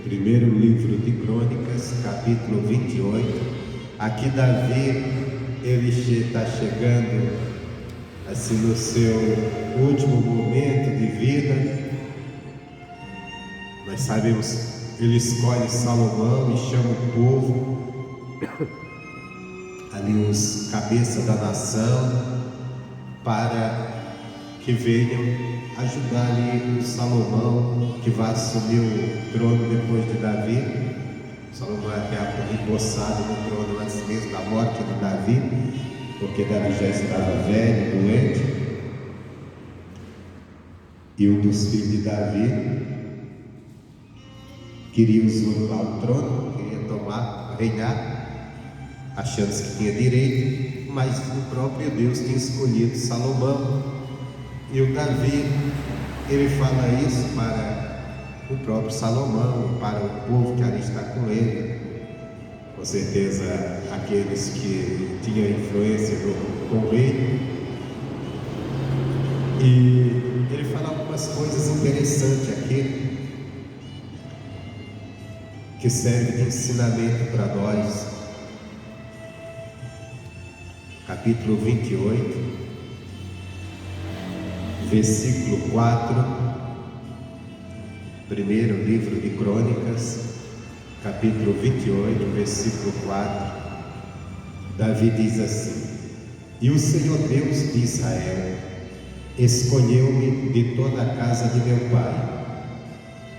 Primeiro livro de Crônicas, capítulo 28. Aqui Davi, ele está chegando assim no seu último momento de vida. Nós sabemos, ele escolhe Salomão e chama o povo, ali os cabeças da nação, para que venham ajudar ali o Salomão, que vai assumir o trono depois de Davi. Salomão é até empossado no trono antes mesmo da morte de Davi, porque Davi já estava velho, doente. E um dos filhos de Davi queria usurpar o trono, queria reinar, achando que tinha direito, mas o próprio Deus tinha escolhido Salomão. E o Davi, ele fala isso para o próprio Salomão, para o povo que ali está com ele. Com certeza, aqueles que tinham influência com o rei. E ele fala algumas coisas interessantes aqui, que serve de ensinamento para nós. Capítulo 28, versículo 4, primeiro livro de Crônicas, capítulo 28, versículo 4, Davi diz assim: E o Senhor Deus de Israel escolheu-me de toda a casa de meu pai,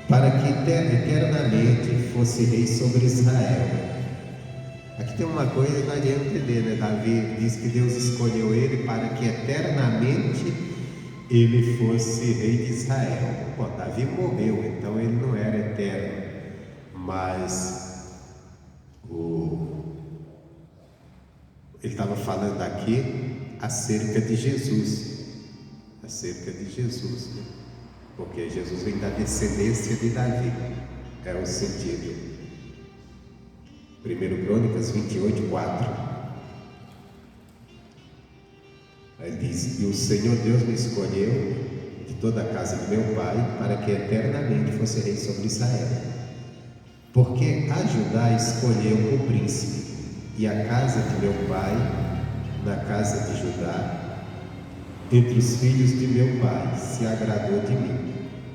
para que eternamente fosse rei sobre Israel. Aqui tem uma coisa que nós devemos entender, né? Davi diz que Deus escolheu ele para que eternamente ele fosse rei de Israel. Bom, Davi morreu, então ele não era eterno, mas ele estava falando aqui acerca de Jesus, né? Porque Jesus vem da descendência de Davi, é o sentido. 1 Crônicas 28, 4. Ele diz: E o Senhor Deus me escolheu de toda a casa de meu pai, para que eternamente fosse rei sobre Israel. Porque a Judá escolheu o príncipe, e a casa de meu pai, na casa de Judá, entre os filhos de meu pai, se agradou de mim,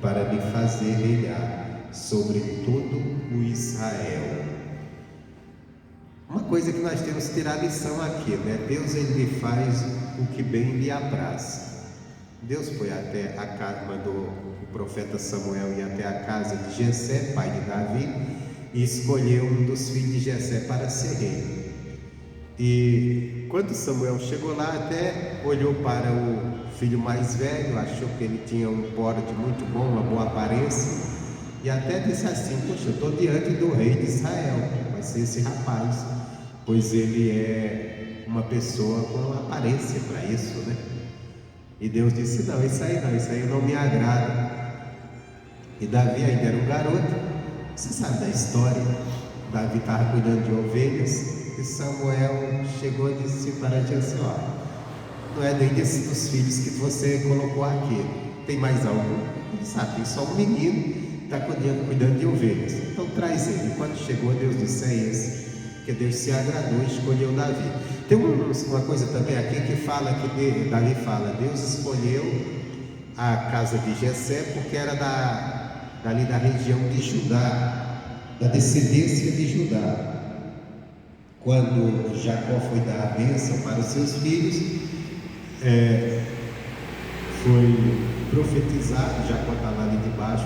para me fazer reinar sobre todo o Israel. Uma coisa que nós temos que tirar lição aqui, né? Deus, ele faz o que bem lhe apraz. Deus foi até a casa, mandou o profeta Samuel ir até a casa de Jessé, pai de Davi, e escolheu um dos filhos de Jessé para ser rei. E quando Samuel chegou lá, até olhou para o filho mais velho, achou que ele tinha um porte muito bom, uma boa aparência, e até disse assim: Poxa, eu estou diante do rei de Israel, vai ser esse rapaz, pois ele é uma pessoa com aparência para isso, né? E Deus disse: Não, isso aí não me agrada. E Davi ainda era um garoto, você sabe da história. Davi estava cuidando de ovelhas, e Samuel chegou e disse para Jessé: não é nem desses dos filhos que você colocou aqui, tem mais algum? Ele sabe, tem só um menino que está cuidando de ovelhas, então traz ele. Quando chegou, Deus disse: é esse, que Deus se agradou e escolheu Davi. Tem uma coisa também aqui que fala que Davi fala: Deus escolheu a casa de Jessé porque era dali da região de Judá, da descendência de Judá. Quando Jacó foi dar a bênção para os seus filhos, foi profetizado. Jacó estava ali debaixo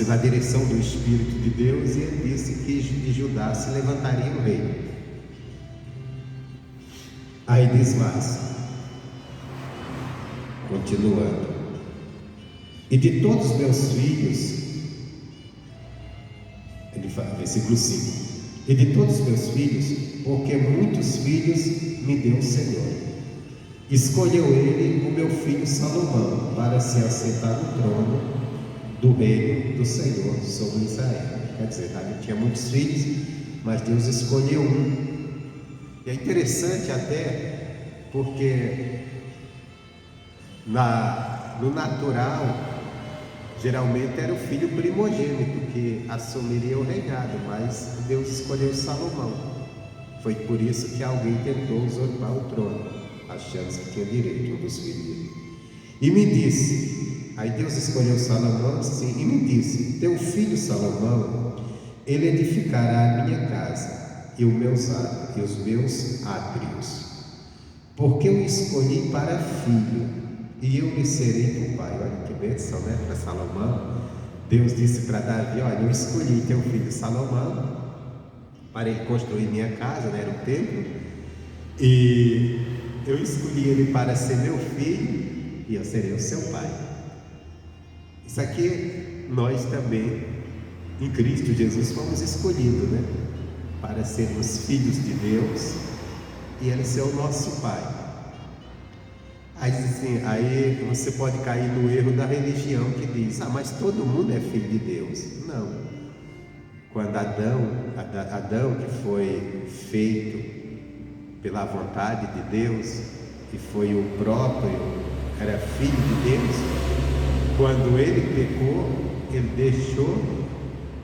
na direção do Espírito de Deus, e ele disse que de Judá se levantaria um rei. Aí diz mais, continuando: E de todos os meus filhos, ele fala, versículo 5: E de todos os meus filhos, porque muitos filhos me deu o Senhor, escolheu ele o meu filho Salomão para se assentar no trono do reino do Senhor sobre Israel. Quer dizer, Davi tinha muitos filhos, mas Deus escolheu um. E é interessante até, porque no natural, Geralmente era o filho primogênito que assumiria o reinado, mas Deus escolheu Salomão. Foi por isso que alguém tentou usurpar o trono, achando que tinha direito, um dos filhos dele. E me disse, aí Deus escolheu Salomão, sim, e me disse: teu filho Salomão, ele edificará a minha casa e os meus átrios, porque eu escolhi para filho, e eu lhe serei por pai. Olha que bênção, né? Para Salomão, Deus disse para Davi: olha, eu escolhi teu filho Salomão para ele construir minha casa, né? Era o templo, e eu escolhi ele para ser meu filho, e eu serei o seu pai. Isso aqui, nós também, em Cristo Jesus, fomos escolhidos, né? Para sermos filhos de Deus, e Ele ser o nosso pai. Aí você pode cair no erro da religião que diz: mas todo mundo é filho de Deus. Não. Quando Adão que foi feito pela vontade de Deus, e foi o próprio, era filho de Deus, quando ele pecou, ele deixou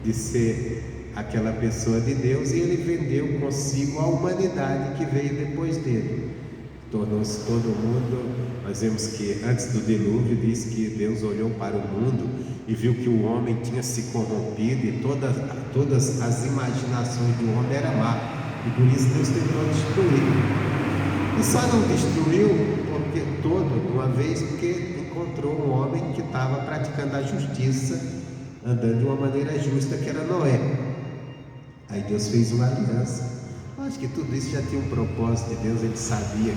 de ser aquela pessoa de Deus, e ele vendeu consigo a humanidade que veio depois dele. Tornou-se todo mundo. Nós vemos que antes do dilúvio diz que Deus olhou para o mundo e viu que o homem tinha se corrompido, e todas as imaginações do homem eram má, e por isso Deus tentou destruir. E só não destruiu de uma vez, porque encontrou um homem que estava praticando a justiça, andando de uma maneira justa, que era Noé. Aí Deus fez uma aliança. Acho que tudo isso já tinha um propósito de Deus. Ele sabia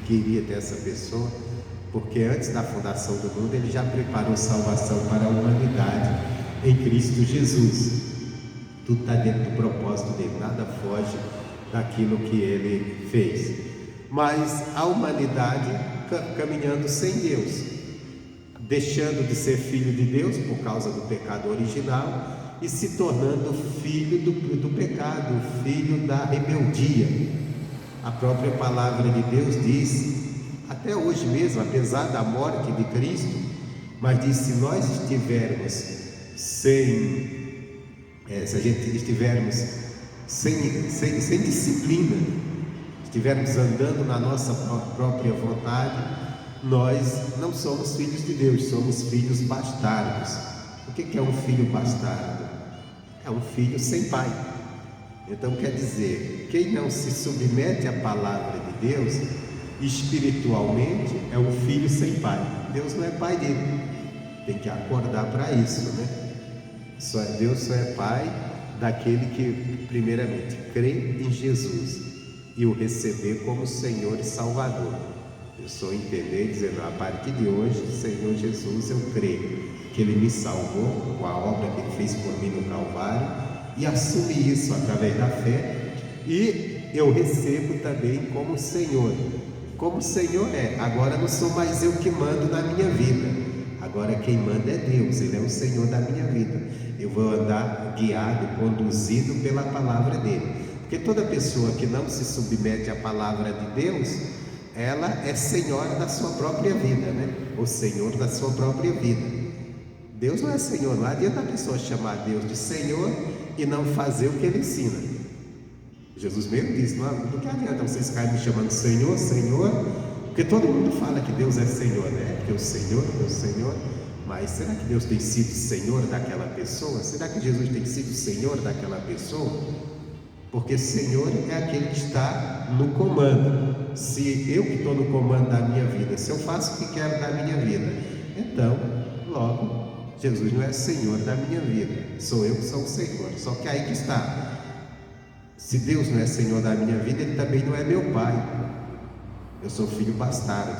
que iria ter essa pessoa, porque antes da fundação do mundo Ele já preparou salvação para a humanidade em Cristo Jesus. Tudo está dentro do propósito dele, nada foge daquilo que Ele fez. Mas a humanidade caminhando sem Deus, deixando de ser filho de Deus por causa do pecado original, e se tornando filho do pecado, filho da rebeldia. A própria palavra de Deus diz, até hoje mesmo, apesar da morte de Cristo, mas diz: se nós estivermos se a gente estivermos sem disciplina, estivermos andando na nossa própria vontade, nós não somos filhos de Deus, somos filhos bastardos. O que é um filho bastardo? É um filho sem pai. Então quer dizer, quem não se submete à palavra de Deus, espiritualmente, é um filho sem pai. Deus não é pai dele. Tem que acordar para isso, né? Deus só é pai daquele que primeiramente crê em Jesus e o receber como Senhor e Salvador. Eu só entender dizendo: a partir de hoje, Senhor Jesus, eu creio que Ele me salvou com a obra que Ele fez por mim no Calvário, e assumi isso através da fé, e eu recebo também como Senhor. Como Senhor agora não sou mais eu que mando na minha vida, agora quem manda é Deus. Ele é o Senhor da minha vida. Eu vou andar guiado, conduzido pela palavra dele, porque toda pessoa que não se submete à palavra de Deus, ela é senhora da sua própria vida, né? O Senhor da sua própria vida. Deus não é Senhor. Não adianta a pessoa chamar Deus de Senhor e não fazer o que Ele ensina. Jesus mesmo disse: não que adianta vocês ficarem me chamando Senhor, Senhor, porque todo mundo fala que Deus é Senhor, né? Porque o Senhor, mas será que Deus tem sido Senhor daquela pessoa? Será que Jesus tem sido Senhor daquela pessoa? Porque Senhor é aquele que está no comando. Se eu que estou no comando da minha vida, se eu faço o que quero da minha vida, então, logo, Jesus não é Senhor da minha vida, sou eu que sou o Senhor. Só que aí que está: se Deus não é Senhor da minha vida, Ele também não é meu Pai. Eu sou filho bastardo.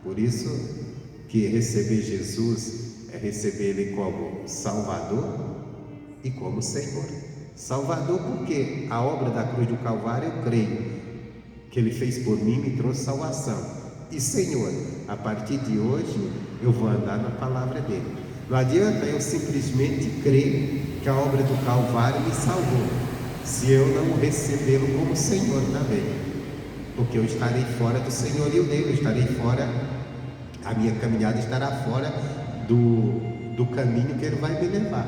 Por isso que receber Jesus é receber Ele como Salvador e como Senhor. Salvador porque a obra da cruz do Calvário eu creio que Ele fez por mim, me trouxe salvação. E Senhor, a partir de hoje eu vou andar na palavra dele. Não adianta eu simplesmente crer que a obra do Calvário me salvou, se eu não recebê-lo como Senhor também, porque eu estarei fora do senhorio dele, eu estarei fora, a minha caminhada estará fora do caminho que Ele vai me levar.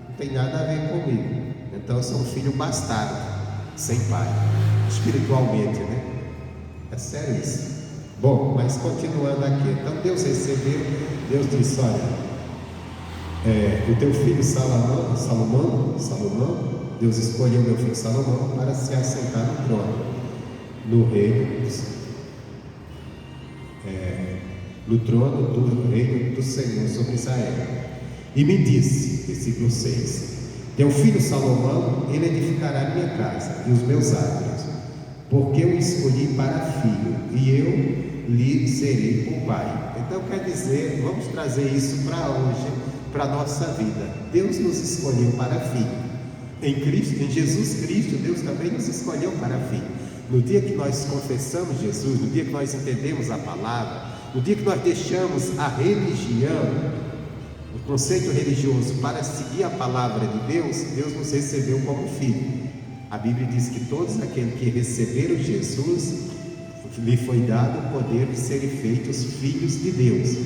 Não tem nada a ver comigo. Então eu sou um filho bastardo, sem pai, espiritualmente, né? É sério isso. Bom, mas continuando aqui, então Deus recebeu, Deus disse: olha, o teu filho Salomão, Deus escolheu meu filho Salomão para se assentar no trono, no reino do reino do Senhor sobre Israel. E me disse, versículo 6: teu filho Salomão, ele edificará minha casa e os meus átrios, porque eu o escolhi para filho, e eu lhe serei por pai. Então quer dizer, vamos trazer isso para hoje, para a nossa vida. Deus nos escolheu para filho. Em Cristo, em Jesus Cristo, Deus também nos escolheu para filho. No dia que nós confessamos Jesus, no dia que nós entendemos a palavra, no dia que nós deixamos a religião, o conceito religioso, para seguir a palavra de Deus, Deus nos recebeu como filho. A Bíblia diz que todos aqueles que receberam Jesus, lhe foi dado o poder de serem feitos filhos de Deus,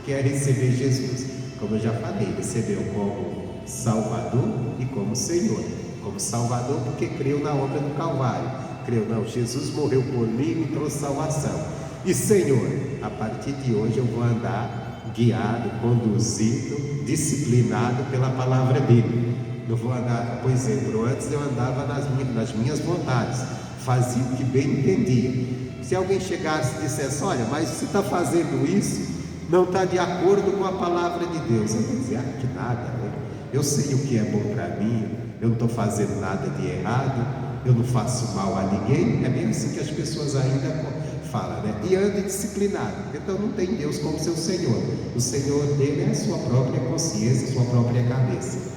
que é receber Jesus. Como eu já falei, recebeu como Salvador e como Senhor. Como Salvador porque creu na obra do Calvário, creu, não, Jesus morreu por mim e me trouxe salvação. E Senhor, a partir de hoje eu vou andar guiado, conduzido, disciplinado pela palavra dele. Não vou andar, por exemplo, antes eu andava nas minhas vontades, fazia o que bem entendia. Se alguém chegasse e dissesse: olha, mas você está fazendo isso, não está de acordo com a palavra de Deus, eu vou dizer: que nada, né? Eu sei o que é bom para mim, eu não estou fazendo nada de errado, eu não faço mal a ninguém. É bem assim que as pessoas ainda falam, né? E anda disciplinado. Então não tem Deus como seu Senhor. O Senhor dele é a sua própria consciência, a sua própria cabeça.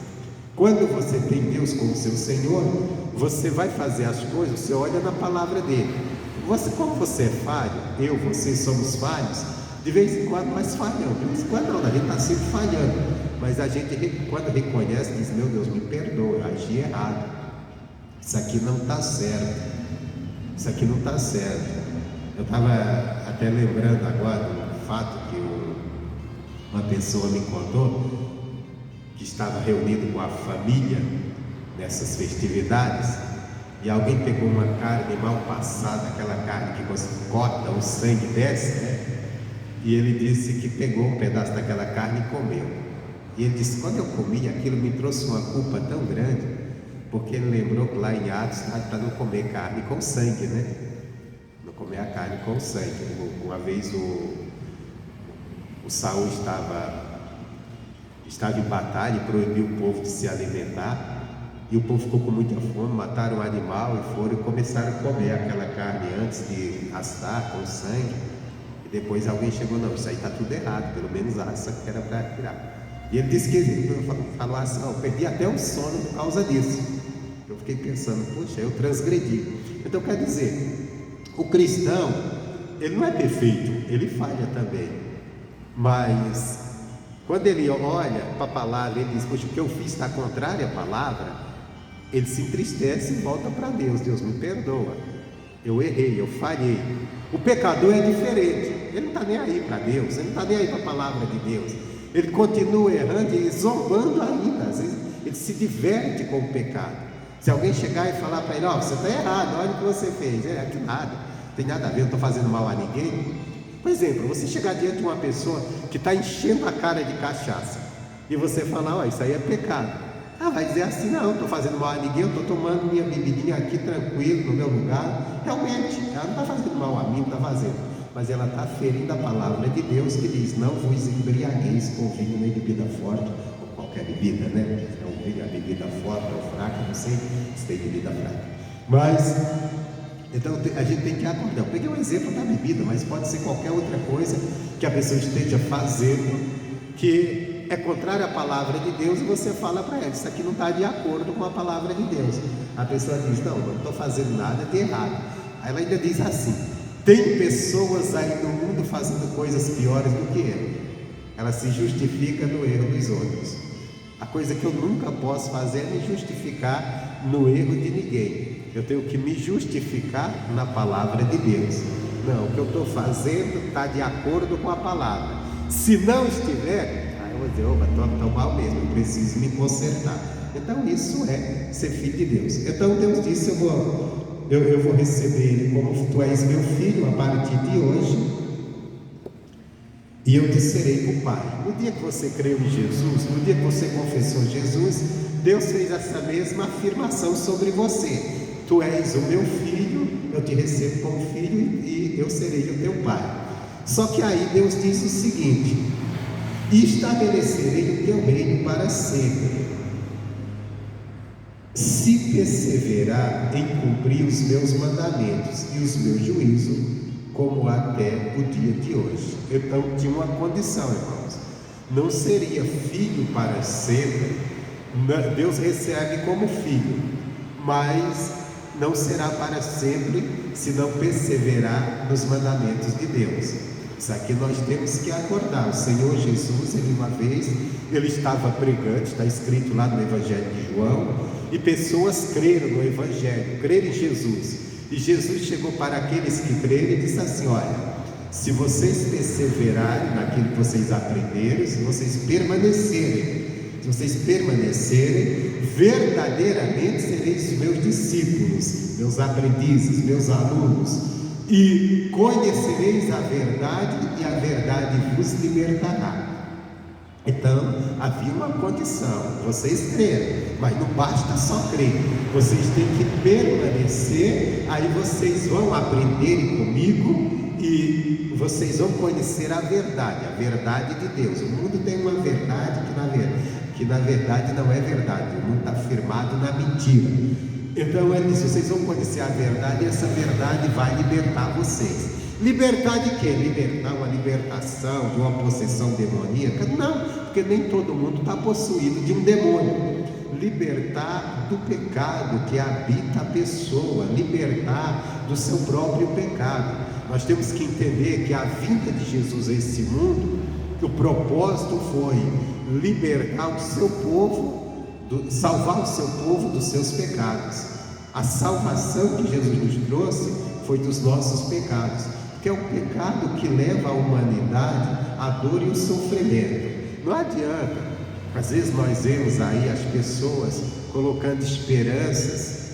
Quando você tem Deus como seu Senhor, você vai fazer as coisas, você olha na palavra dele. Como você é falho, você somos falhos, de vez em quando nós falhamos, de vez em quando não, a gente está sempre falhando, mas a gente, quando reconhece, diz: meu Deus, me perdoa, eu agi errado, isso aqui não está certo, isso aqui não está certo. Eu estava até lembrando agora do fato que uma pessoa me contou, que estava reunido com a família nessas festividades, e alguém pegou uma carne mal passada, aquela carne que você corta, o sangue desce, né? E ele disse que pegou um pedaço daquela carne e comeu. E ele disse: quando eu comi, aquilo me trouxe uma culpa tão grande, porque ele lembrou que lá em Atos está para não comer carne com sangue, né? Não comer a carne com sangue. Uma vez o Saul estava em batalha e proibiu o povo de se alimentar, e o povo ficou com muita fome, mataram um animal e foram e começaram a comer aquela carne antes de assar com sangue. E depois alguém chegou: não, isso aí está tudo errado, pelo menos assa que era para tirar. E ele disse que ele falou assim: não, eu perdi até o sono por causa disso. Eu fiquei pensando: poxa, eu transgredi. Então quer dizer, o cristão, ele não é perfeito, ele falha também, mas quando ele olha para a palavra, ele diz: poxa, o que eu fiz está contrário à palavra, ele se entristece e volta para Deus. Deus, me perdoa, eu errei, eu falhei. O pecador é diferente, ele não está nem aí para Deus, ele não está nem aí para a palavra de Deus, ele continua errando e zombando ainda. Às vezes ele se diverte com o pecado. Se alguém chegar e falar para ele: ó, você está errado, olha o que você fez, que nada, não tem nada a ver, eu não estou fazendo mal a ninguém. Por exemplo, você chegar diante de uma pessoa que está enchendo a cara de cachaça e você falar: ó, isso aí é pecado. Ela vai dizer assim: não, estou fazendo mal a ninguém, eu estou tomando minha bebidinha aqui tranquilo no meu lugar. Realmente, ela não está fazendo mal a mim, não está fazendo, mas ela está ferindo a palavra de Deus, que diz: não vos embriagueis com vinho nem bebida forte, ou qualquer bebida, né? Não vinho, a bebida forte ou fraca, não sei se tem bebida fraca, mas então a gente tem que acordar. Eu peguei um exemplo da bebida, mas pode ser qualquer outra coisa que a pessoa esteja fazendo que é contrário à palavra de Deus, e você fala para ela: isso aqui não está de acordo com a palavra de Deus. A pessoa diz: não estou fazendo nada de errado. Aí ela ainda diz assim: tem pessoas aí no mundo fazendo coisas piores do que eu. Ela se justifica no erro dos outros. A coisa que eu nunca posso fazer é me justificar no erro de ninguém. Eu tenho que me justificar na palavra de Deus. Não, o que eu estou fazendo está de acordo com a palavra. Se não estiver, eu vou dizer, opa, estou mal mesmo, eu preciso me consertar. Então isso é ser filho de Deus. Então Deus disse, eu vou receber ele como tu és meu filho a partir de hoje, e eu te serei o Pai. No dia que você creu em Jesus, no dia que você confessou Jesus, Deus fez essa mesma afirmação sobre você. Tu és o meu filho, eu te recebo como filho e eu serei o teu pai. Só que aí Deus diz o seguinte: e estabelecerei o teu reino para sempre, se perseverar em cumprir os meus mandamentos e os meus juízos, como até o dia de hoje. Então tinha uma condição, irmãos: não seria filho para sempre. Deus recebe como filho, mas não será para sempre se não perseverar nos mandamentos de Deus. Isso aqui nós temos que acordar. O Senhor Jesus, uma vez, ele estava pregando, está escrito lá no Evangelho de João, e pessoas creram no Evangelho, creram em Jesus. E Jesus chegou para aqueles que creram e disse assim: olha, se vocês perseverarem naquilo que vocês aprenderam, se vocês permanecerem, verdadeiramente sereis meus discípulos, meus aprendizes, meus alunos, e conhecereis a verdade, e a verdade vos libertará. Então havia uma condição: vocês creram, mas não basta só crer, vocês têm que permanecer. Aí vocês vão aprender comigo e vocês vão conhecer a verdade de Deus. O mundo tem uma verdade que na verdade não é verdade. O mundo está firmado na mentira. Então ele disse: vocês vão conhecer a verdade, e essa verdade vai libertar vocês. Libertar de quê? Libertar uma libertação de uma possessão demoníaca? Não, porque nem todo mundo está possuído de um demônio. Libertar do pecado que habita a pessoa, libertar do seu próprio pecado. Nós temos que entender que a vinda de Jesus a esse mundo, que o propósito foi libertar o seu povo, salvar o seu povo dos seus pecados. A salvação que Jesus nos trouxe foi dos nossos pecados, que é o pecado que leva a humanidade à dor e ao sofrimento. Não adianta, às vezes nós vemos aí as pessoas colocando esperança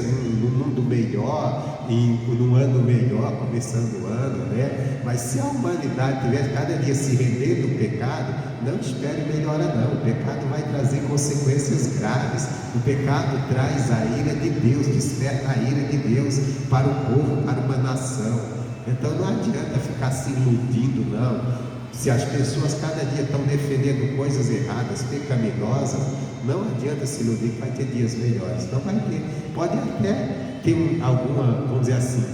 num mundo melhor, num ano melhor, começando o ano, né? Mas se a humanidade tivesse cada dia se rendendo do pecado, não espere melhora não. O pecado vai trazer consequências graves. O pecado traz a ira de Deus, desperta a ira de Deus para o povo, para uma nação. Então não adianta ficar se iludindo não. Se as pessoas cada dia estão defendendo coisas erradas, pecaminosas, não adianta se iludir que vai ter dias melhores. Não vai ter. Pode até ter vamos dizer assim,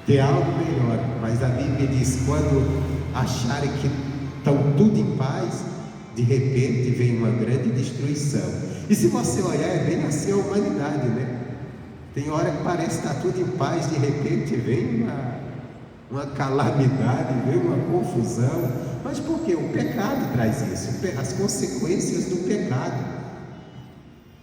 ter algo melhor, mas a Bíblia diz: quando acharem que estão tudo em paz, de repente vem uma grande destruição. E se você olhar, é bem assim a humanidade, né? Tem hora que parece que está tudo em paz, de repente vem uma calamidade, vem uma confusão. Mas por quê? O pecado traz isso, as consequências do pecado.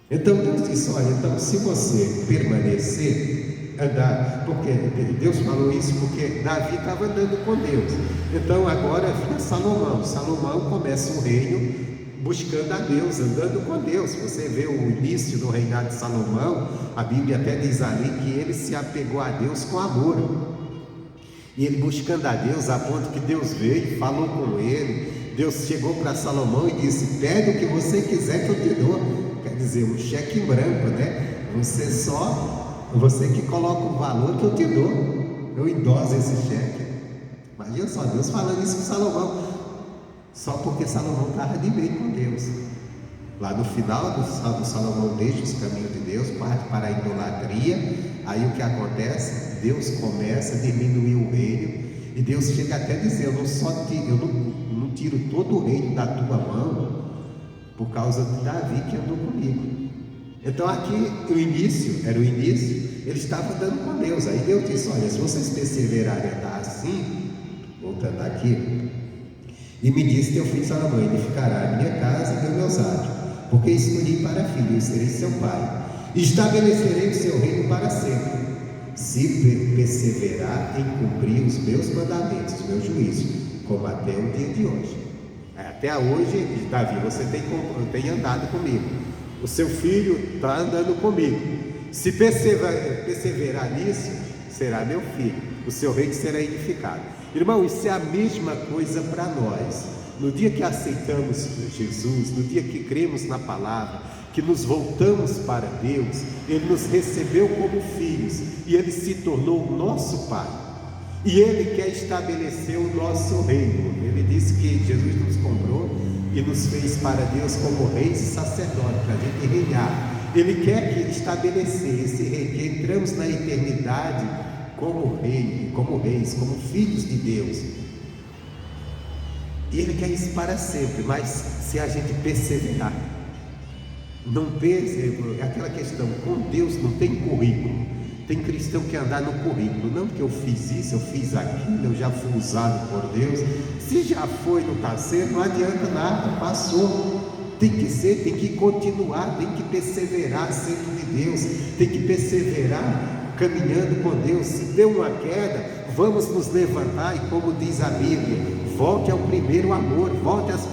Então Deus disse: olha, então se você permanecer, andar, porque Deus falou isso porque Davi estava andando com Deus. Então agora vinha Salomão começa o reino buscando a Deus, andando com Deus. Você vê o início do reinado de Salomão, a Bíblia até diz ali que ele se apegou a Deus com amor. E ele buscando a Deus, a ponto que Deus veio, falou com ele. Deus chegou para Salomão e disse: pede o que você quiser que eu te dou. Quer dizer, um cheque em branco, né? Você que coloca o valor que eu te dou. Eu endosso esse cheque. Imagina só, Deus falando isso com Salomão, só porque Salomão estava de bem com Deus. Lá no final do Salomão deixa os caminhos de Deus, parte para a idolatria. Aí o que acontece? Deus começa a diminuir o reino, e Deus chega até a dizer: eu não tiro todo o reino da tua mão, por causa de Davi que andou comigo. Então aqui era o início, ele estava andando com Deus. Aí Deus disse: olha, se vocês perseverarem a andar assim, voltando aqui, e me disse: teu filho Salomão edificará a minha casa e meus atos, porque escolhi para filho e serei seu pai, e estabelecerei o seu reino para sempre, se perseverar em cumprir os meus mandamentos, os meus juízos, como até o dia de hoje. Até hoje, Davi, você tem andado comigo, o seu filho está andando comigo. Se perseverar nisso, será meu filho, o seu reino será edificado. Irmão, isso é a mesma coisa para nós. No dia que aceitamos Jesus, no dia que cremos na palavra, que nos voltamos para Deus, Ele nos recebeu como filhos e Ele se tornou o nosso Pai. E Ele quer estabelecer o nosso reino. Ele disse que Jesus nos comprou e nos fez para Deus como reis e sacerdotes, para a gente reinar. Ele quer estabelecer esse reino, que entramos na eternidade como rei, como reis, como filhos de Deus. E Ele quer isso para sempre, mas se a gente perseverar, não é aquela questão, com Deus não tem currículo. Tem cristão que andar no currículo, não que eu fiz isso, eu fiz aquilo, eu já fui usado por Deus. Se já foi, não está sendo, não adianta nada, passou. Tem que ser, tem que continuar, tem que perseverar sendo de Deus, tem que perseverar caminhando com Deus. Se deu uma queda, vamos nos levantar e, como diz a Bíblia, volte ao primeiro amor, volte às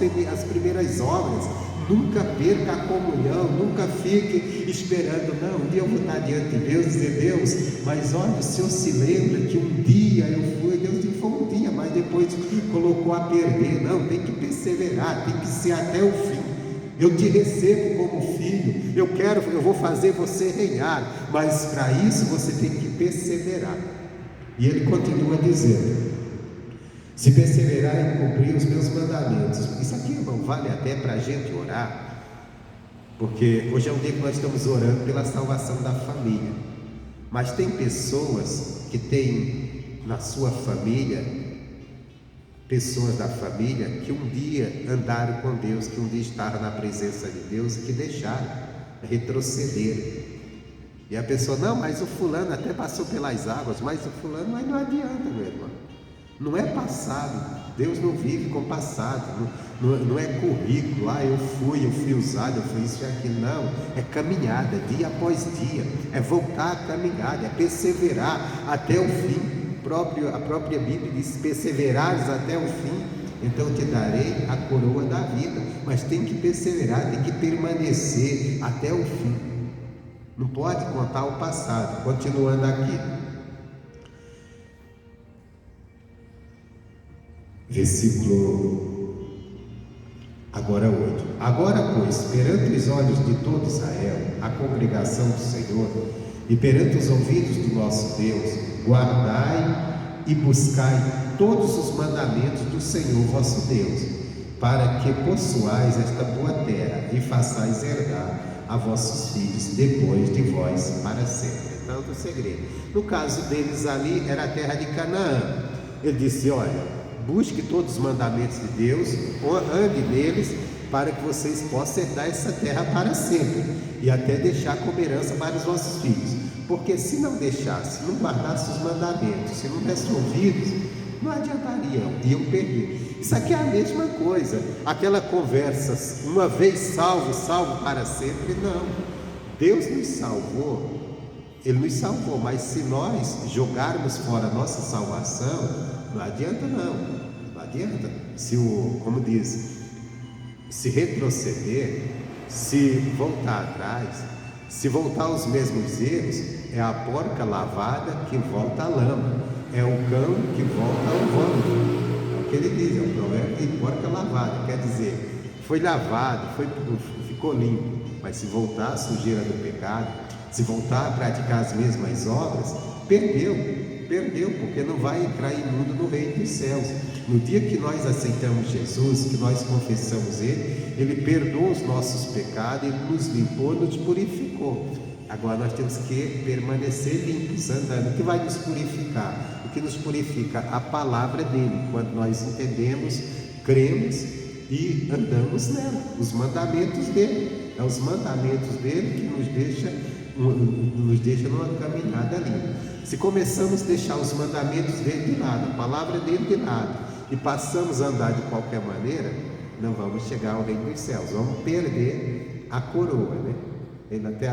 primeiras obras. Nunca perca a comunhão, nunca fique esperando, não, um dia eu vou estar diante de Deus e dizer, Deus, mas olha, o Senhor se lembra que um dia eu fui, Deus disse, foi um dia, mas depois colocou a perder. Não, tem que perseverar, tem que ser até o fim. Eu te recebo como filho, eu vou fazer você reinar, mas para isso você tem que perseverar. E ele continua dizendo, se perseverar em cumprir os meus mandamentos. Isso aqui, irmão, vale até para a gente orar, porque hoje é um dia que nós estamos orando pela salvação da família. Mas tem pessoas que têm na sua família, pessoas da família que um dia andaram com Deus, que um dia estavam na presença de Deus, que deixaram, retrocederam. E a pessoa, não, mas o fulano até passou pelas águas, mas o fulano, mas não adianta, meu irmão. Não é passado, Deus não vive com passado, não é currículo, eu fui usado, eu fui isso e aquilo, não, é caminhada, dia após dia, é voltar a caminhada, é perseverar até o fim. A própria Bíblia diz, perseverares até o fim, então te darei a coroa da vida. Mas tem que perseverar, tem que permanecer até o fim, não pode contar o passado. Continuando aqui, versículo agora 8. Agora, pois, perante os olhos de todo Israel, a congregação do Senhor, e perante os ouvidos do nosso Deus, guardai e buscai todos os mandamentos do Senhor vosso Deus, para que possuais esta boa terra e façais herdar a vossos filhos depois de vós para sempre. Então, o segredo, no caso deles ali, era a terra de Canaã. Ele disse, olha, busque todos os mandamentos de Deus, ande neles, para que vocês possam herdar essa terra para sempre, e até deixar como herança para os vossos filhos. Porque se não deixasse, não guardasse os mandamentos, se não desse ouvidos, não adiantariam, iam perder. Isso aqui é a mesma coisa, aquela conversa, uma vez salvo, salvo para sempre, não. Deus nos salvou, Ele nos salvou, mas se nós jogarmos fora a nossa salvação, não adianta não adianta. Como diz, se retroceder, se voltar atrás, se voltar aos mesmos erros, é a porca lavada que volta à lama, é o cão que volta ao vômito. É o que ele diz, é o provérbio de porca lavada, quer dizer, foi lavado, ficou limpo, mas se voltar à sujeira do pecado, se voltar a praticar as mesmas obras, perdeu, porque não vai entrar imundo no reino dos céus. No dia que nós aceitamos Jesus, que nós confessamos Ele perdoou os nossos pecados, Ele nos limpou, nos purificou. Agora nós temos que permanecer limpos, andando. O que vai nos purificar? O que nos purifica? A palavra dEle, quando nós entendemos, cremos e andamos nela, os mandamentos dEle. É os mandamentos dEle que nos deixa numa caminhada limpa. Se começamos a deixar os mandamentos dele de lado, a palavra dele de lado, e passamos a andar de qualquer maneira, não vamos chegar ao reino dos céus, vamos perder a coroa, né? Ele até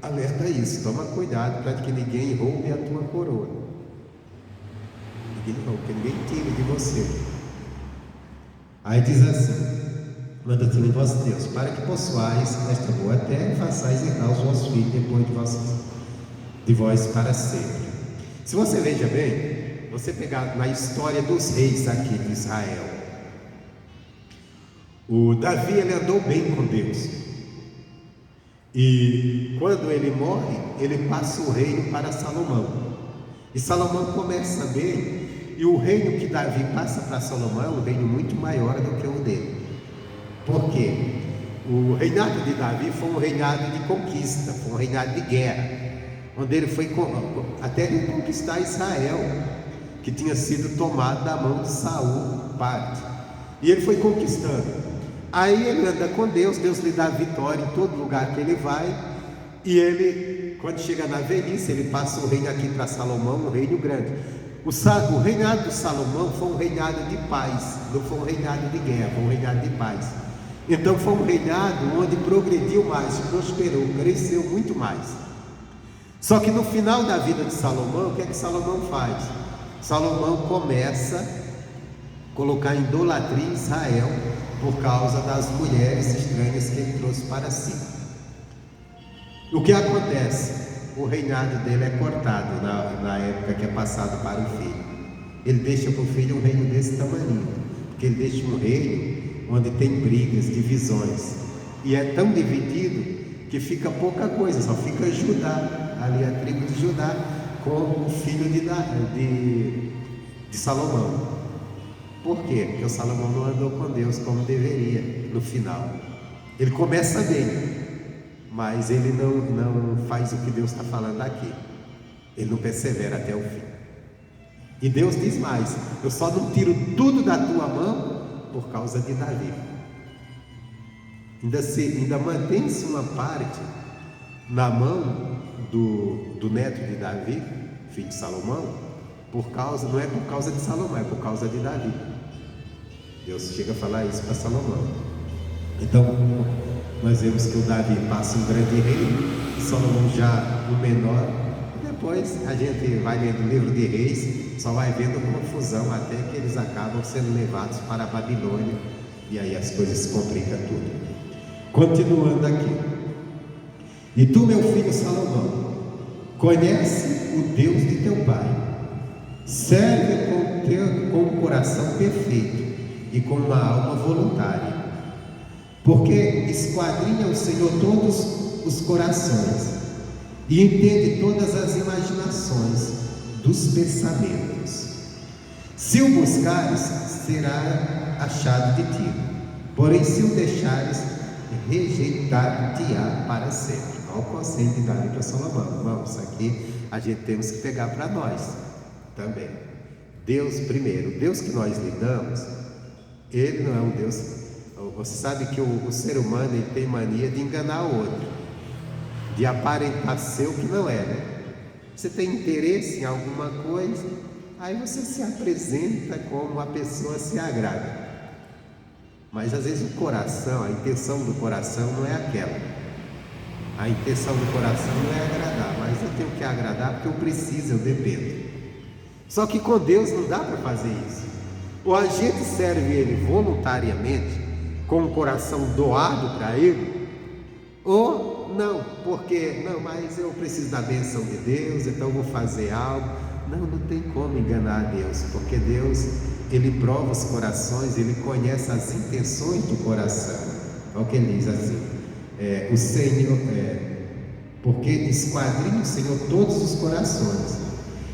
alerta isso, toma cuidado para que ninguém roube a tua coroa. que ninguém tire de você. Aí diz assim: manda-te em vós Deus, para que possuais esta boa terra e façais herdar os vossos filhos depois de vós para sempre. Se você veja bem, você pegar na história dos reis aqui de Israel, o Davi, ele andou bem com Deus, e quando ele morre, ele passa o reino para Salomão, e Salomão começa bem, e o reino que Davi passa para Salomão é um reino muito maior do que o dele. Por quê? O reinado de Davi foi um reinado de conquista, foi um reinado de guerra, onde ele foi até ele conquistar Israel, que tinha sido tomado da mão de Saul, parte, e ele foi conquistando. Aí ele anda com Deus, Deus lhe dá vitória em todo lugar que ele vai, e ele, quando chega na velhice, ele passa o reino aqui para Salomão, um reino grande. O reinado de Salomão foi um reinado de paz, não foi um reinado de guerra, foi um reinado de paz. Então foi um reinado onde progrediu mais, prosperou, cresceu muito mais. Só que no final da vida de Salomão, o que é que Salomão faz? Salomão começa a colocar idolatria em Israel por causa das mulheres estranhas que ele trouxe para si. O que acontece? O reinado dele é cortado na época que é passado para o filho. Ele deixa para o filho um reino desse tamanho, porque ele deixa um reino onde tem brigas, divisões, e é tão dividido que fica pouca coisa, só fica Judá, ali a tribo de Judá, com o filho de Salomão. Por quê? Porque o Salomão não andou com Deus como deveria no final. Ele começa bem, mas ele não faz o que Deus está falando aqui, ele não persevera até o fim. E Deus diz mais: eu só não tiro tudo da tua mão por causa de Davi. Ainda mantém-se uma parte na mão do neto de Davi, filho de Salomão, não é por causa de Salomão, é por causa de Davi. Deus chega a falar isso para Salomão. Então nós vemos que o Davi passa um grande reino, e Salomão já o menor. Depois a gente vai lendo o livro de Reis, só vai vendo confusão até que eles acabam sendo levados para a Babilônia, e aí as coisas se complicam tudo. Continuando aqui: e tu, meu filho Salomão, conhece o Deus de teu pai, serve com um coração perfeito e com uma alma voluntária, porque esquadrinha o Senhor todos os corações e entende todas as imaginações dos pensamentos. Se o buscares, será achado de ti, porém se o deixares, rejeitar-te-á para sempre. Olha o conselho de Davi para Salomão. Irmãos, isso aqui a gente temos que pegar para nós também. Deus primeiro, o Deus que nós lidamos, Ele não é um Deus. Você sabe que o ser humano, ele tem mania de enganar o outro, de aparentar ser o que não é, né? Você tem interesse em alguma coisa, aí você se apresenta como a pessoa se agrada, mas às vezes o coração, a intenção do coração não é aquela. A intenção do coração não é agradar, mas eu tenho que agradar porque eu preciso, eu dependo. Só que com Deus não dá para fazer isso. Ou a gente serve Ele voluntariamente, com o coração doado para Ele, ou não, porque não, mas eu preciso da bênção de Deus, então eu vou fazer algo. Não tem como enganar a Deus, porque Deus, Ele prova os corações, Ele conhece as intenções do coração. Olha o que Ele diz assim: o Senhor, porque esquadrinha o Senhor todos os corações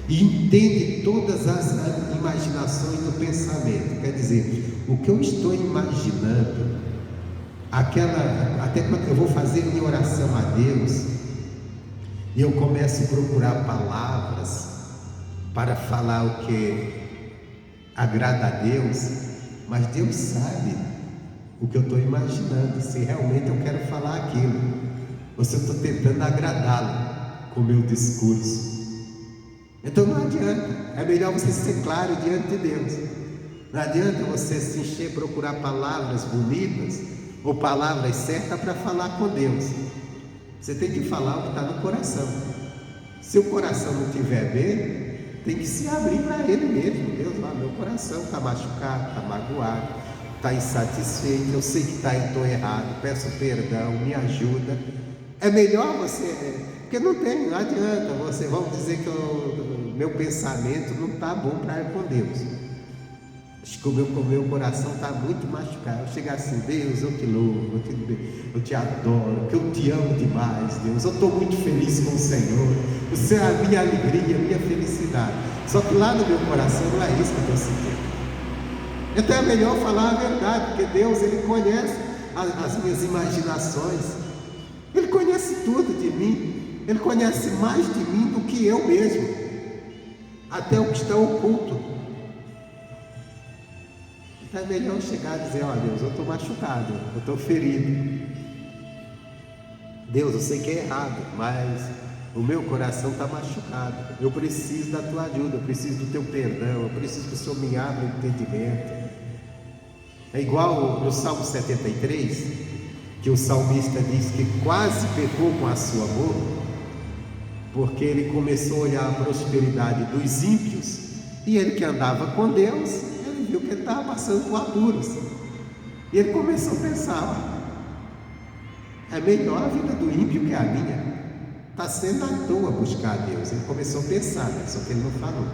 e entende todas as imaginações do pensamento. Quer dizer, o que eu estou imaginando, até quando eu vou fazer minha oração a Deus, e eu começo a procurar palavras para falar o que agrada a Deus, mas Deus sabe o que eu estou imaginando, se realmente eu quero falar aquilo, ou se eu estou tentando agradá-lo com o meu discurso. Então não adianta, é melhor você ser claro diante de Deus. Não adianta você se encher, procurar palavras bonitas ou palavras certas para falar com Deus. Você tem que falar o que está no coração. Se o coração não estiver bem, tem que se abrir para Ele mesmo. Deus, meu coração está machucado, está magoado, está insatisfeito, eu sei que estou errado, peço perdão, me ajuda. É melhor você, porque não adianta você, vamos dizer que o meu pensamento não está bom para ir com Deus. Acho que o meu coração está muito machucado. Eu chego assim, Deus, eu te louvo, eu te adoro, que eu te amo demais, Deus. Eu estou muito feliz com o Senhor. Você é a minha alegria, a minha felicidade. Só que lá no meu coração não é isso que eu estou sentindo. Então é melhor falar a verdade, porque Deus, Ele conhece as minhas imaginações. Ele conhece tudo de mim. Ele conhece mais de mim do que eu mesmo, até o que está oculto. Então é melhor chegar e dizer: ó Deus, eu estou machucado, eu estou ferido. Deus, eu sei que é errado, mas o meu coração está machucado. Eu preciso da tua ajuda, eu preciso do teu perdão, eu preciso que o Senhor me abra o entendimento. É igual no Salmo 73, que o salmista diz que quase pecou com a sua boca, porque ele começou a olhar a prosperidade dos ímpios, e ele que andava com Deus, ele viu que ele estava passando por apuros, e ele começou a pensar: é melhor a vida do ímpio que a minha, está sendo à toa buscar a Deus. Ele começou a pensar, né? Só que ele não falou.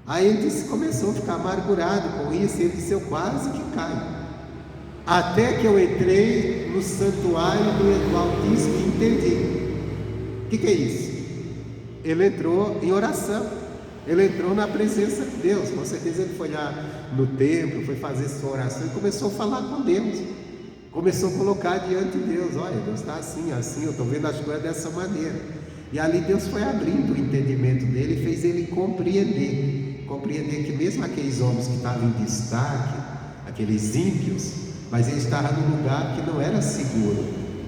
Aí ele começou a ficar amargurado com isso, e ele disse: eu quase que caio, até que eu entrei no santuário do Altíssimo e entendi. O que é isso? Ele entrou em oração, ele entrou na presença de Deus. Com certeza ele foi lá no templo, foi fazer sua oração e começou a falar com Deus, começou a colocar diante de Deus: olha, Deus está assim, assim, eu estou vendo as coisas dessa maneira. E ali Deus foi abrindo o entendimento dele e fez ele compreender que mesmo aqueles homens que estavam em destaque, aqueles ímpios, mas ele estava num lugar que não era seguro,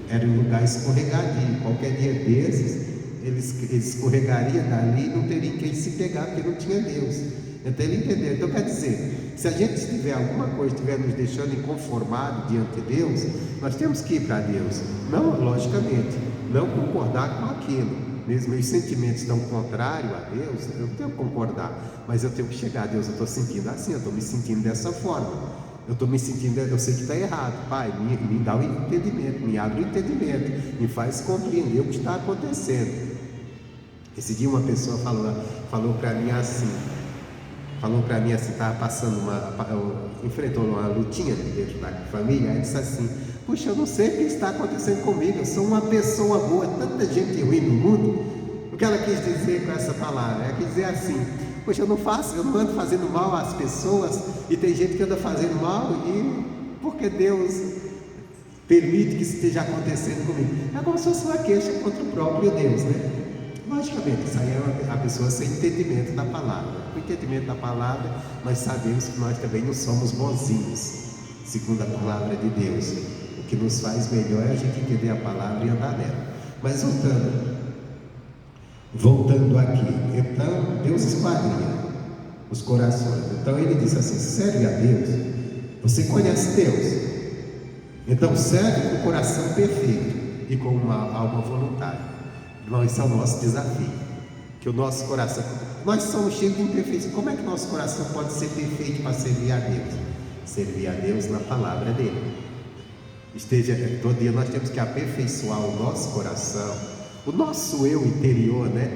era um lugar escorregadio. Qualquer dia desses ele escorregaria dali e não teria quem se pegar, porque não tinha Deus. Então ele entendeu. Então quer dizer, se a gente tiver alguma coisa, estiver nos deixando inconformado diante de Deus, nós temos que ir para Deus. Não, logicamente, não concordar com aquilo. Mesmo meus sentimentos estão contrários a Deus, eu não tenho que concordar, mas eu tenho que chegar a Deus. Eu estou sentindo assim, eu estou me sentindo dessa forma, eu estou me sentindo, eu sei que está errado. Pai, me dá o entendimento, me abre o entendimento, me faz compreender o que está acontecendo. Esse dia uma pessoa falou para mim assim, estava passando enfrentou uma lutinha dentro da família. Aí disse assim: puxa, eu não sei o que está acontecendo comigo, eu sou uma pessoa boa, tanta gente ruim no mundo. O que ela quis dizer com essa palavra? Ela quis dizer assim: poxa, eu não ando fazendo mal às pessoas, e tem gente que anda fazendo mal, e porque Deus permite que isso esteja acontecendo comigo? É como se fosse uma queixa contra o próprio Deus, né? Logicamente, isso aí é a pessoa sem entendimento da palavra. Com entendimento da palavra, nós sabemos que nós também não somos bonzinhos, segundo a palavra de Deus. O que nos faz melhor é a gente entender a palavra e andar nela. Mas voltando aqui, então Deus esquadrinha os corações. Então ele disse assim: serve a Deus, você conhece Deus, então serve com o coração perfeito e com uma alma voluntária. Esse é o nosso desafio, que o nosso coração, nós somos cheios de imperfeição. Como é que nosso coração pode ser perfeito para servir a Deus? Servir a Deus na palavra dele. Todo dia nós temos que aperfeiçoar o nosso coração, o nosso eu interior, né?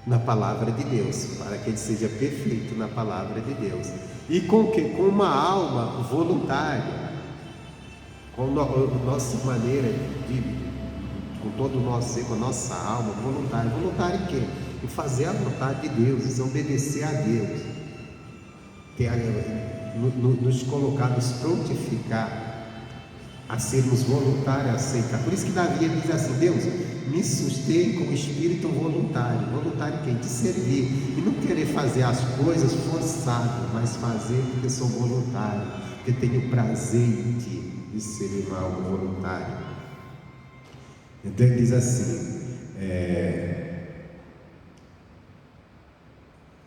Na palavra de Deus, para que ele seja perfeito na palavra de Deus. E com que? Com uma alma voluntária, com a nossa maneira de, com todo o nosso ser, com a nossa alma voluntária. Voluntária em quê? Em fazer a vontade de Deus, em obedecer a Deus, nos colocar, nos prontificar a sermos voluntários, a aceitar. Por isso que Davi diz assim: Deus, me sustém com o espírito voluntário. Voluntário quem? De servir, e não querer fazer as coisas forçado, mas fazer porque sou voluntário, porque tenho prazer em ti, de ser algo voluntário. Então ele diz assim: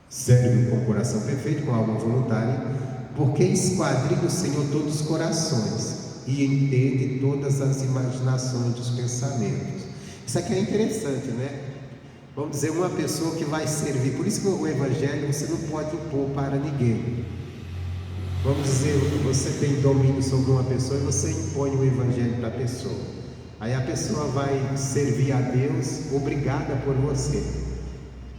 serve com o coração perfeito, com a alma voluntária, porque esquadrinha o Senhor todos os corações e entende todas as imaginações dos pensamentos. Isso aqui é interessante, né? vamos dizer, uma pessoa que vai servir. Por isso que o Evangelho você não pode impor para ninguém. Vamos dizer, você tem domínio sobre uma pessoa e você impõe o Evangelho para a pessoa. Aí a pessoa vai servir a Deus obrigada por você.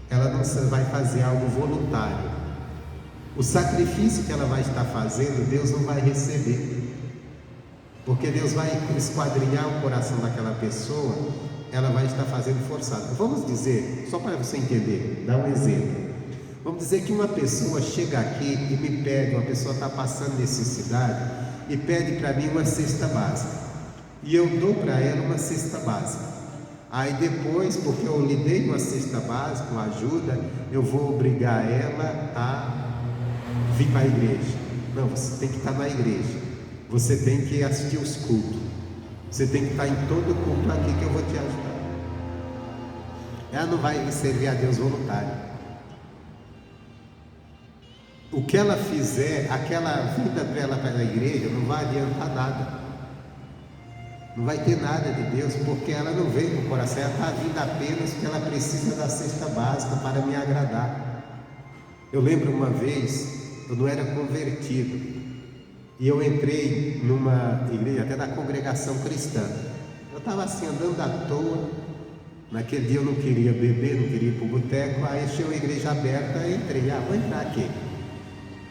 Ela não vai fazer algo voluntário. O sacrifício que ela vai estar fazendo, Deus não vai receber. Porque Deus vai esquadrinhar o coração daquela pessoa, ela vai estar fazendo forçado. Vamos dizer, só para você entender, dar um exemplo. Vamos dizer que uma pessoa chega aqui e me pede, uma pessoa está passando necessidade e pede para mim uma cesta básica. E eu dou para ela uma cesta básica. Aí depois, porque eu lhe dei uma cesta básica, uma ajuda, eu vou obrigar ela a vir para a igreja. Não, você tem que estar na igreja. Você tem que assistir os cultos. Você tem que estar em todo culto aqui que eu vou te ajudar. Ela não vai servir a Deus voluntário. O que ela fizer, aquela vida dela para a igreja não vai adiantar nada. Não vai ter nada de Deus, porque ela não veio com o coração. Ela está vindo apenas porque ela precisa da cesta básica para me agradar. Eu lembro uma vez, eu não era convertido, e eu entrei numa igreja, até da congregação cristã. Eu estava assim, andando à toa. Naquele dia eu não queria beber, não queria ir para o boteco. Aí achei a igreja aberta e entrei. Vou entrar aqui.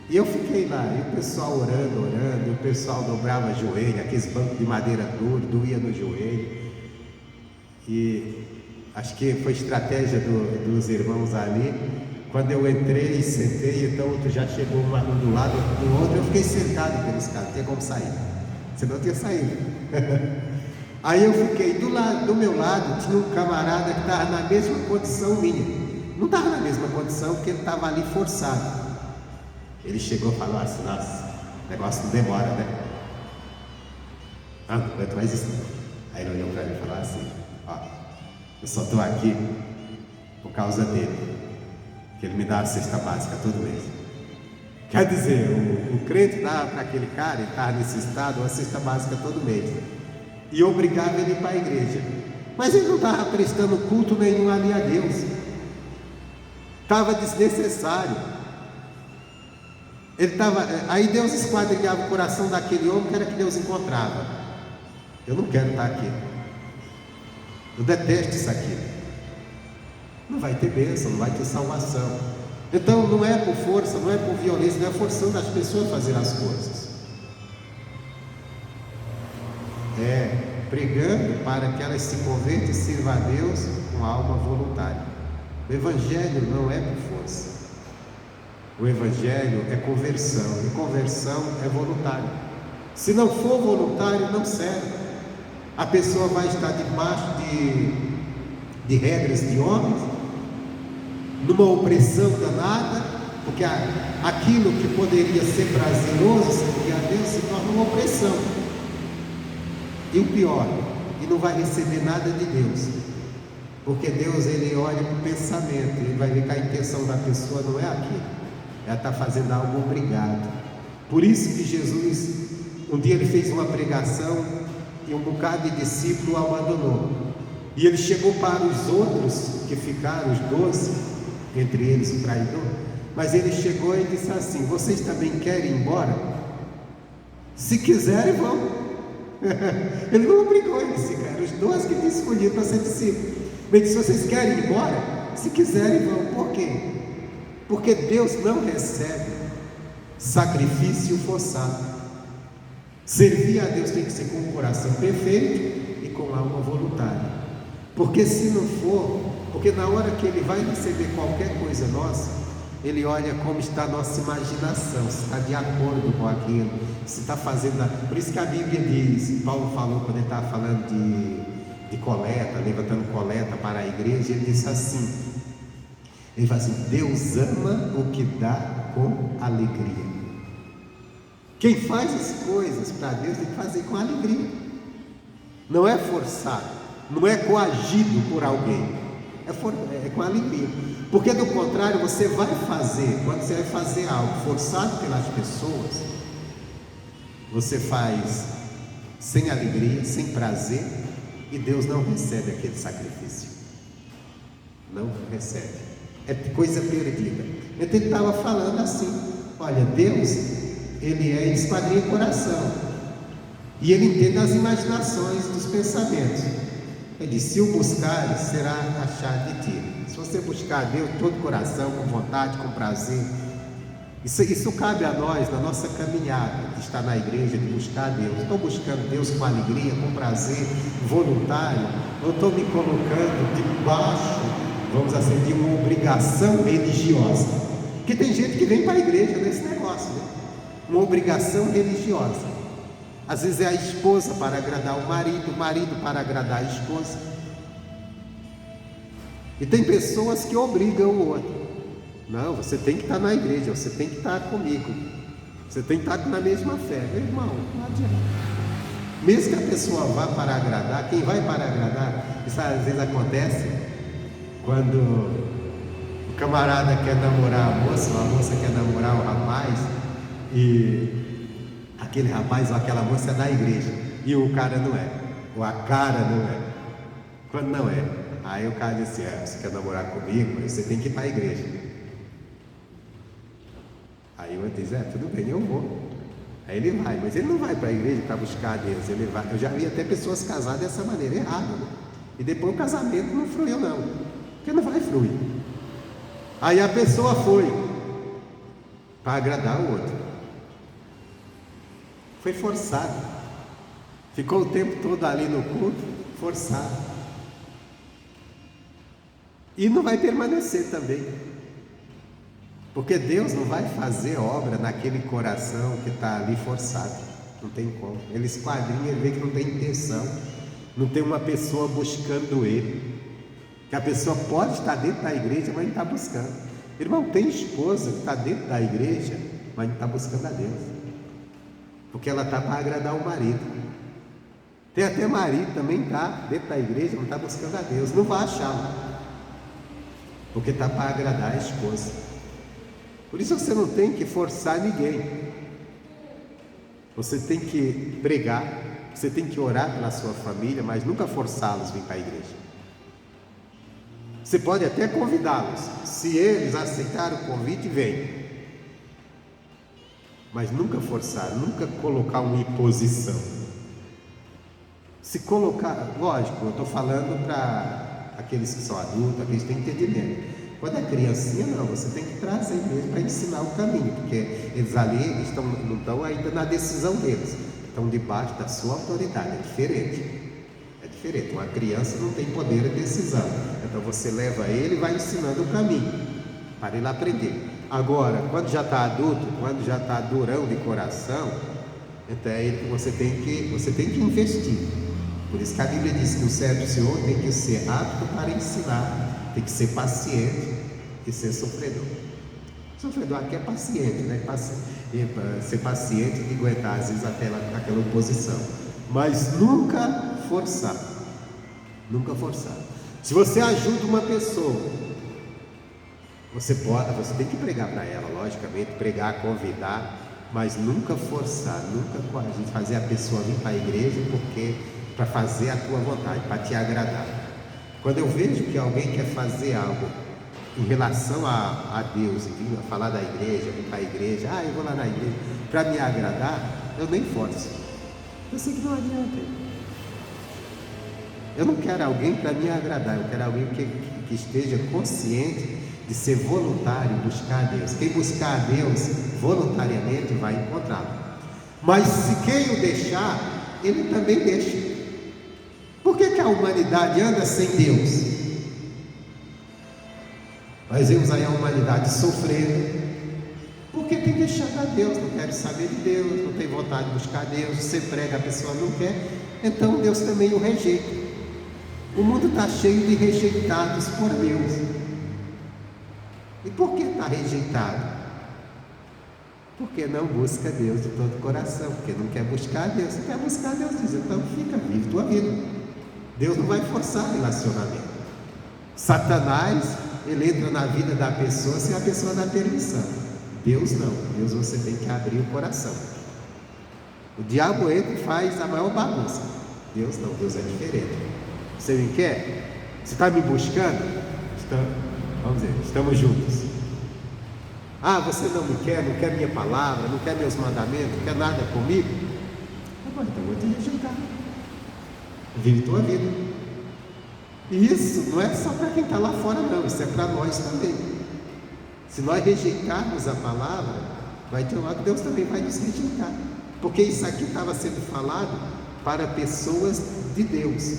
E eu fiquei lá, e o pessoal orando, o pessoal dobrava joelho, aqueles bancos de madeira duro, doía no joelho. E acho que foi estratégia dos irmãos ali. Quando eu entrei e sentei, então outro já chegou um do lado, do outro, eu fiquei sentado pelos caras, não tinha como sair, senão eu tinha saído. Aí eu fiquei do meu lado, tinha um camarada que estava na mesma condição minha. Não estava na mesma condição, porque ele estava ali forçado. Ele chegou e falou assim: nossa, o negócio não demora, né? Não aguento mais isso não. Aí ele olhou para mim e falou assim: ó, eu só estou aqui por causa dele, que ele me dá a cesta básica todo mês. Quer dizer, o crente dá para aquele cara, ele estava nesse estado, uma cesta básica todo mês, e obrigava ele para a igreja. Mas ele não estava prestando culto nenhum ali a Deus, estava desnecessário. Aí Deus esquadrinhava o coração daquele homem, que era que Deus encontrava. Eu não quero estar aqui, eu detesto isso aqui. Não vai ter bênção, não vai ter salvação. Então não é por força, não é por violência, não é forçando as pessoas a fazer as coisas. É pregando para que elas se convertam e sirvam a Deus com a alma voluntária. O Evangelho não é por força. O Evangelho é conversão, e conversão é voluntário. Se não for voluntário, não serve. A pessoa vai estar debaixo de regras de homens, numa opressão danada, porque aquilo que poderia ser prazeroso, servir a Deus, se torna uma opressão. E o pior, e não vai receber nada de Deus, porque Deus, ele olha para o pensamento, ele vai ver que a intenção da pessoa não é aquilo. Ela está fazendo algo obrigado. Por isso que Jesus, um dia ele fez uma pregação e um bocado de discípulo o abandonou. E ele chegou para os outros que ficaram, os 12, entre eles o traidor. Mas ele chegou e disse assim: vocês também querem ir embora? Se quiserem, vão. Ele não obrigou eles, cara, os 12 que tinham escolhido para ser discípulo. Ele disse: vocês querem ir embora? Se quiserem, vão. Por quê? Porque Deus não recebe sacrifício forçado. Servir a Deus tem que ser com o coração perfeito e com a alma voluntária. Porque se não for, porque na hora que Ele vai receber qualquer coisa nossa, Ele olha como está a nossa imaginação, se está de acordo com aquilo, se está fazendo. Por isso que a Bíblia diz, Paulo falou quando ele estava falando de coleta, levantando coleta para a igreja, ele disse assim. Ele fala assim: Deus ama o que dá com alegria. Quem faz as coisas para Deus tem que fazer com alegria. Não é forçado, não é coagido por alguém, é com alegria. Porque do contrário, você vai fazer, quando você vai fazer algo forçado pelas pessoas, você faz sem alegria, sem prazer, e Deus não recebe aquele sacrifício. Não recebe. É coisa perdida. Então ele estava falando assim: olha, Deus, Ele esquadrinha o coração, e Ele entende as imaginações dos pensamentos. Ele diz: se o buscares, será achado de ti. Se você buscar a Deus de todo o coração, com vontade, com prazer, isso cabe a nós, na nossa caminhada, de estar na igreja, de buscar a Deus. Estou buscando Deus com alegria, com prazer, voluntário. Não estou me colocando debaixo, vamos assim, de uma obrigação religiosa. Porque tem gente que vem para a igreja nesse negócio, né? Uma obrigação religiosa. Às vezes é a esposa para agradar o marido para agradar a esposa. E tem pessoas que obrigam o outro. Não, você tem que estar na igreja, você tem que estar comigo, você tem que estar na mesma fé. Meu irmão, não adianta. Mesmo que a pessoa vá para agradar, quem vai para agradar, isso às vezes acontece quando o camarada quer namorar a moça quer namorar o rapaz, e aquele rapaz ou aquela moça é da igreja, e o cara não é, ou a cara não é. Quando não é, aí o cara diz assim: você quer namorar comigo, você tem que ir para a igreja. Aí o outro diz: tudo bem, eu vou. Aí ele vai, mas ele não vai para a igreja para buscar a Deus, ele vai. Eu já vi até pessoas casadas dessa maneira, errada, né? E depois o casamento não fluiu não, porque não vai fluir. Aí a pessoa foi para agradar o outro, foi forçado, ficou o tempo todo ali no culto, forçado, e não vai permanecer também. Porque Deus não vai fazer obra naquele coração que está ali forçado. Não tem como. Ele esquadrinha, ele vê que não tem intenção. Não tem uma pessoa buscando Ele. Que a pessoa pode estar dentro da igreja, mas não está buscando. Irmão, tem esposa que está dentro da igreja, mas não está buscando a Deus. Porque ela está para agradar o marido. Tem até marido também está dentro da igreja, não está buscando a Deus. Não vai achar. Porque está para agradar a esposa. Por isso você não tem que forçar ninguém. Você tem que pregar, você tem que orar pela sua família, mas nunca forçá-los a vir para a igreja. Você pode até convidá-los. Se eles aceitarem o convite, vem. Mas nunca forçar, nunca colocar uma imposição. Se colocar, lógico, eu estou falando para aqueles que são adultos, aqueles que têm entendimento. Quando é criancinha, não, você tem que trazer mesmo para ensinar o caminho, porque eles ali não estão ainda na decisão deles, estão debaixo da sua autoridade. É diferente. Uma criança não tem poder de decisão, então você leva ele e vai ensinando o caminho para ele aprender. Agora, quando já está adulto, quando já está durão de coração, então você tem que investir. Por isso que a Bíblia diz que o servo do Senhor tem que ser apto para ensinar, tem que ser paciente e ser sofredor. Sofredor aqui é paciente, né? Ser paciente e aguentar às vezes aquela oposição, mas nunca forçar. Se você ajuda uma pessoa, você tem que pregar para ela, logicamente, pregar, convidar, mas nunca forçar, nunca fazer a pessoa vir para a igreja para fazer a tua vontade, para te agradar. Quando eu vejo que alguém quer fazer algo em relação a Deus, e vir a falar da igreja, vir para a igreja, eu vou lá na igreja para me agradar, eu nem forço. Eu sei que não adianta. Eu não quero alguém para me agradar, eu quero alguém que esteja consciente de ser voluntário, buscar a Deus. Quem buscar a Deus voluntariamente vai encontrá-lo. Mas se quem o deixar, ele também deixa. Por que a humanidade anda sem Deus? Nós vemos aí a humanidade sofrendo, porque tem deixado a Deus, não quer saber de Deus, não tem vontade de buscar Deus. Você prega, a pessoa não quer, então Deus também o rejeita. O mundo está cheio de rejeitados por Deus. E por que está rejeitado? Porque não busca Deus de todo o coração, porque não quer buscar Deus. Se quer buscar Deus, diz: então vive tua vida. Deus não vai forçar relacionamento. Satanás, ele entra na vida da pessoa se a pessoa dá permissão. Deus não. Deus você tem que abrir o coração. O diabo entra e faz a maior bagunça. Deus não. Deus é diferente. Você me quer? Você está me buscando? Vamos dizer, estamos juntos. Ah, você não me quer, não quer minha palavra, não quer meus mandamentos, não quer nada comigo? Agora então eu vou te rejeitar. Vive tua vida. E isso não é só para quem está lá fora, não, isso é para nós também. Se nós rejeitarmos a palavra, vai ter uma hora que Deus também vai nos rejeitar. Porque isso aqui estava sendo falado para pessoas de Deus,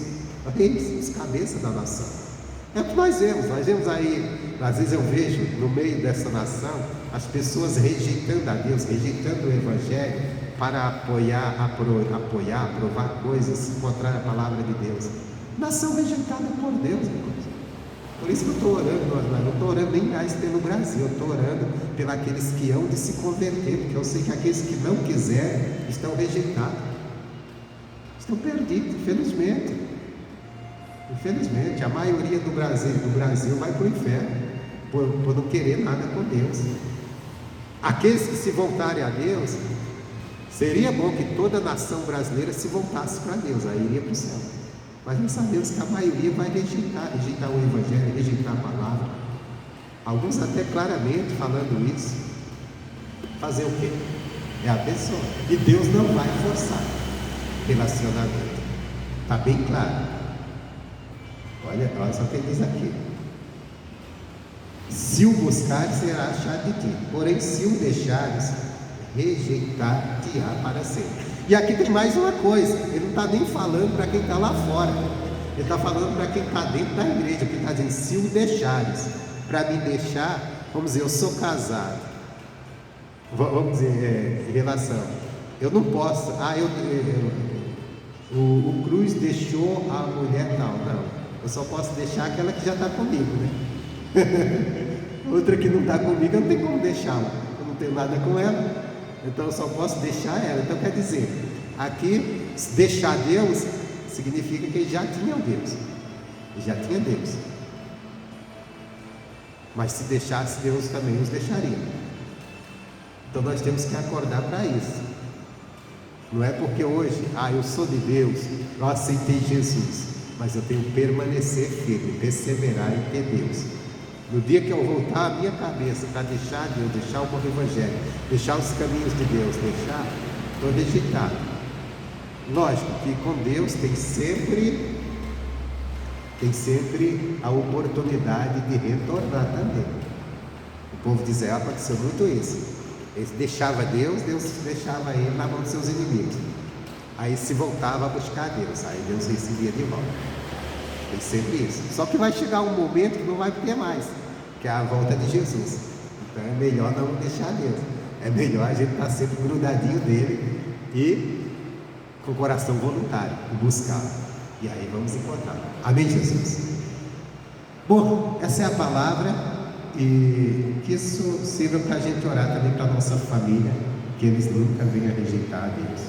reis, os cabeças da nação. É o que nós vemos aí, às vezes eu vejo no meio dessa nação, as pessoas rejeitando a Deus, rejeitando o Evangelho, para aprovar coisas contrárias à palavra de Deus. Nação rejeitada por Deus, irmãos. Por isso que eu estou orando, eu não estou orando nem mais pelo Brasil, eu estou orando pelos que hão de se converter, porque eu sei que aqueles que não quiserem estão rejeitados, estão perdidos, infelizmente. Infelizmente, a maioria do Brasil vai para o inferno, por não querer nada com Deus. Aqueles que se voltarem a Deus, seria bom que toda a nação brasileira se voltasse para Deus, aí iria para o céu. Mas nós sabemos que a maioria vai rejeitar o Evangelho, rejeitar a palavra. Alguns até claramente falando isso. Fazer o quê? É abençoar. E Deus não vai forçar relacionamento. Está bem claro. Olha só o que ele diz aqui. Se o buscares, será achado de ti. Porém, se o deixares, rejeitar-te-á para sempre. E aqui tem mais uma coisa. Ele não está nem falando para quem está lá fora. Ele está falando para quem está dentro da igreja. Ele está dizendo, se o deixares. Para me deixar, vamos dizer, eu sou casado. Vamos dizer, em relação. Eu não posso. O Cruz deixou a mulher tal. Não. Eu só posso deixar aquela que já está comigo, né? Outra que não está comigo, eu não tenho como deixá-la. Eu não tenho nada com ela, então eu só posso deixar ela. Então quer dizer, aqui, deixar Deus significa que ele já tinha Deus. Ele já tinha Deus. Mas se deixasse, Deus também os deixaria. Então nós temos que acordar para isso. Não é porque hoje, eu sou de Deus, eu aceitei Jesus, mas eu tenho que permanecer firme, perseverar em ter Deus. No dia que eu voltar a minha cabeça para deixar Deus, deixar o bom Evangelho, deixar os caminhos de Deus, estou rejeitado. Lógico que com Deus tem sempre a oportunidade de retornar também. O povo de Israel aconteceu muito isso. Eles deixavam Deus deixava ele na mão dos seus inimigos. Aí se voltava a buscar Deus, aí Deus recebia de volta. Tem sempre isso. Só que vai chegar um momento que não vai ter mais, que é a volta de Jesus. Então é melhor não deixar Deus. É melhor a gente estar sempre grudadinho dele e com o coração voluntário, e buscar. E aí vamos encontrar. Amém, Jesus? Bom, essa é a palavra, e que isso sirva para a gente orar também para a nossa família, que eles nunca venham a rejeitar a Deus.